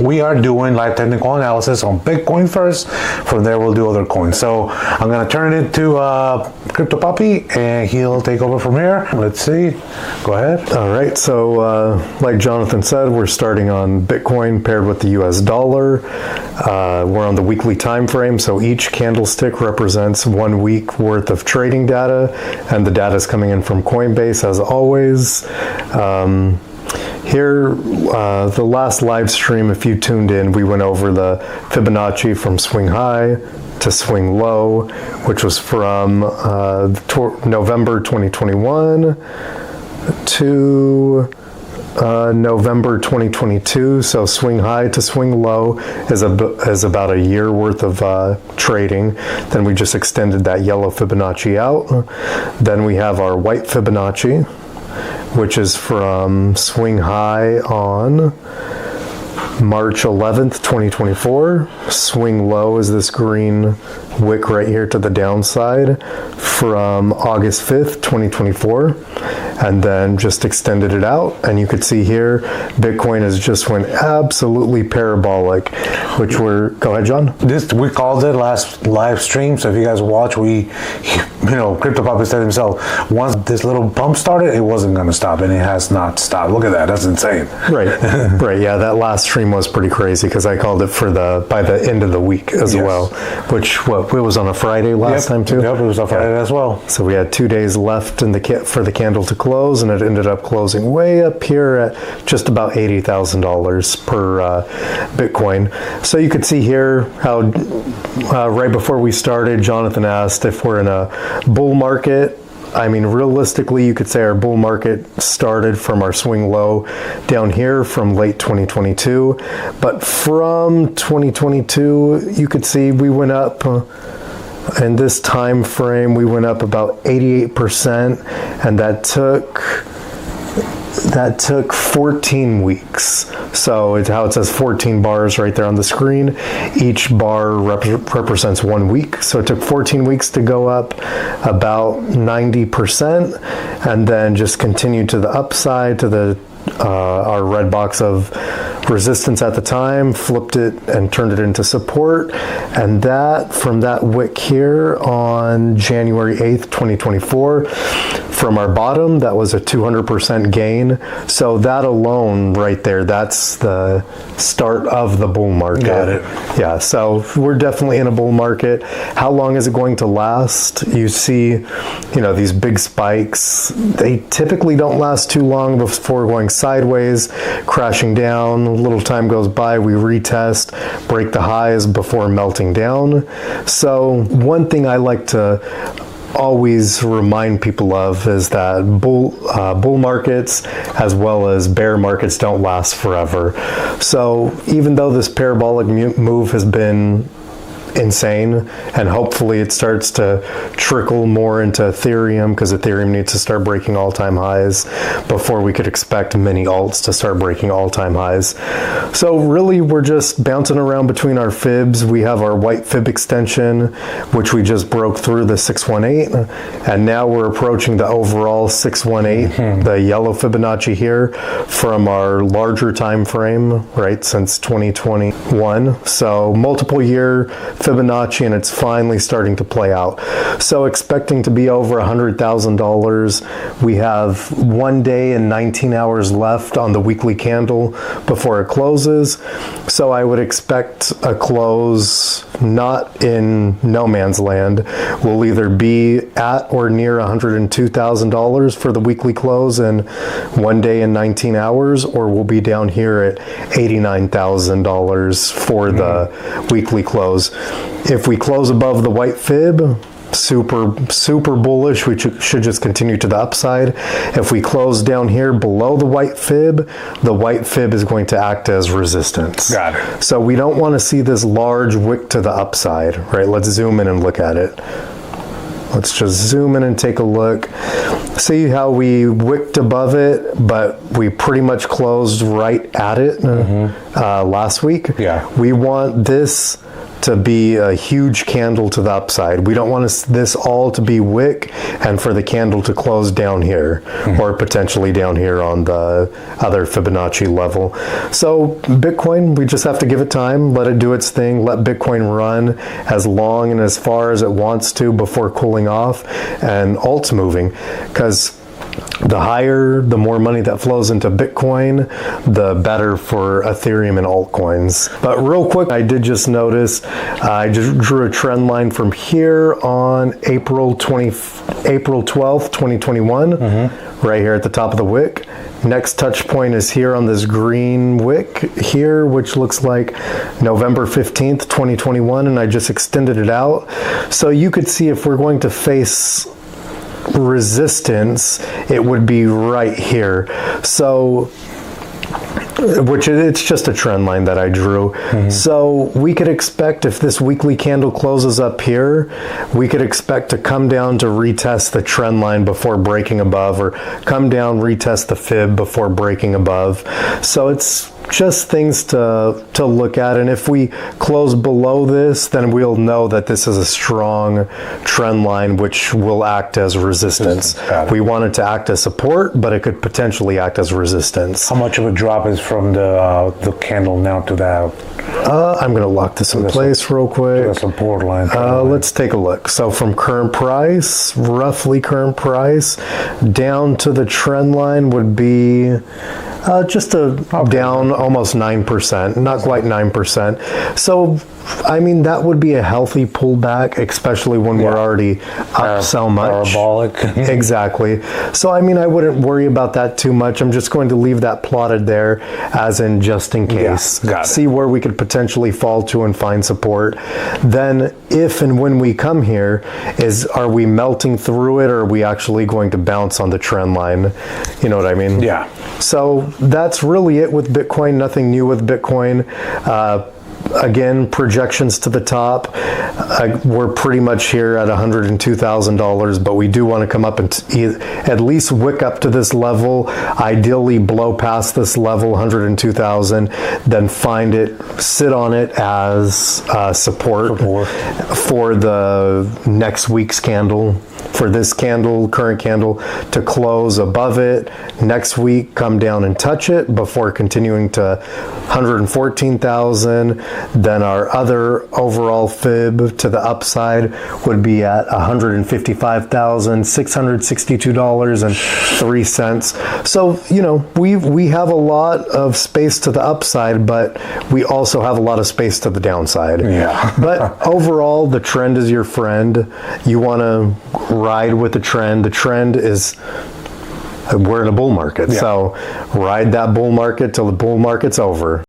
We are doing live technical analysis on Bitcoin first. From there, we'll do other coins. So I'm going to turn it into Crypto Poppy, and he'll take over from here. Let's see. Go ahead. All right. So like Jonathan said, we're starting on Bitcoin paired with the US dollar. We're on the weekly time frame. So each candlestick represents 1 week worth of trading data, and the data is coming in from Coinbase as always. Here, the last live stream, if you tuned in, we went over the Fibonacci from swing high to swing low, which was from November 2021 to November 2022. So swing high to swing low is about a year worth of trading. Then we just extended that yellow Fibonacci out. Then we have our white Fibonacci, which is from swing high on March 11th, 2024. Swing low is this green wick right here to the downside from August 5th, 2024. And then just extended it out. And you could see here, Bitcoin has just went absolutely parabolic, which go ahead, John. We called it last live stream. So if you guys watch, Crypto Poppy said himself, once this little pump started, it wasn't going to stop, and it has not stopped. Look at that. That's insane. Right. Right. Yeah. That last stream was pretty crazy because I called it by the end of the week as well, which it was on a Friday last time too? Yep, it was on Friday as well. So we had 2 days left for the candle to close, and it ended up closing way up here at just about $80,000 per Bitcoin. So you could see here how right before we started, Jonathan asked if we're in a bull market. I mean, realistically, you could say our bull market started from our swing low down here from late 2022. But from 2022, you could see we went up in this time frame, we went up about 88%, and that took 14 weeks. So it's how it says 14 bars right there on the screen. Each bar represents 1 week. So it took 14 weeks to go up about 90%, and then just continued to the upside to our red box of resistance at the time, flipped it and turned it into support. And that, from that wick here on January 8th, 2024, from our bottom, that was a 200% gain. So that alone right there, that's the start of the bull market. Got it. Yeah, so we're definitely in a bull market. How long is it going to last? You see, these big spikes, they typically don't last too long before going sideways, crashing down. A little time goes by, we retest, break the highs before melting down. So one thing I like to always remind people of is that bull markets as well as bear markets don't last forever. So even though this parabolic move has been insane, and hopefully it starts to trickle more into Ethereum, because Ethereum needs to start breaking all-time highs before we could expect many alts to start breaking all-time highs. So really we're just bouncing around between our fibs. We have our white fib extension, which we just broke through the 618, and now we're approaching the overall 618, the yellow Fibonacci here from our larger time frame, right, since 2021. So multiple year Fibonacci, and it's finally starting to play out. So expecting to be over $100,000. We have 1 day and 19 hours left on the weekly candle before it closes. So I would expect a close not in no man's land. We'll either be at or near $102,000 for the weekly close in 1 day and 19 hours, or we'll be down here at $89,000 for the weekly close. If we close above the white fib, super bullish, we should just continue to the upside. If we close down here below the white fib is going to act as resistance. Got it. So we don't want to see this large wick to the upside, right? Let's zoom in and look at it. Let's just zoom in and take a look. See how we wicked above it, but we pretty much closed right at it last week? Yeah. We want this to be a huge candle to the upside. We don't want this all to be wick and for the candle to close down here or potentially down here on the other Fibonacci level. So Bitcoin, we just have to give it time, let it do its thing, let Bitcoin run as long and as far as it wants to before cooling off and alts moving, because the higher, the more money that flows into Bitcoin, the better for Ethereum and altcoins. But real quick, I did just notice, I just drew a trend line from here on April 12th, 2021, right here at the top of the wick. Next touch point is here on this green wick here, which looks like November 15th, 2021, and I just extended it out. So you could see if we're going to face resistance, it would be right here. So, which it's just a trend line that I drew. So we could expect, if this weekly candle closes up here, we could expect to come down to retest the trend line before breaking above, or come down, retest the fib before breaking above. So it's just things to look at, and if we close below this, then we'll know that this is a strong trend line which will act as resistance. We want it to act as support, but it could potentially act as resistance. How much of a drop is from the candle now to that? I'm going to lock this in place real quick. The support line. Let's take a look. So from current price, roughly current price, down to the trend line would be just down almost 9%, not quite 9%. So, I mean, that would be a healthy pullback, especially when we're already up so much. Parabolic. Exactly. So, I mean, I wouldn't worry about that too much. I'm just going to leave that plotted there as in just in case. See where we could potentially fall to and find support. Then, if and when we come here, are we melting through it, or are we actually going to bounce on the trend line? You know what I mean? Yeah. So that's really it with Bitcoin. Nothing new with Bitcoin. Again, projections to the top. We're pretty much here at $102,000, but we do want to come up and at least wick up to this level, ideally blow past this level, 102,000, then find it, sit on it as support for the next week's candle. For this candle, current candle, to close above it. Next week, come down and touch it before continuing to 114,000. Then our other overall fib to the upside would be at $155,662.03. So, you know, we have a lot of space to the upside, but we also have a lot of space to the downside. Yeah. But overall, the trend is your friend. You want to ride with the trend. The trend is, we're in a bull market. So ride that bull market till the bull market's over.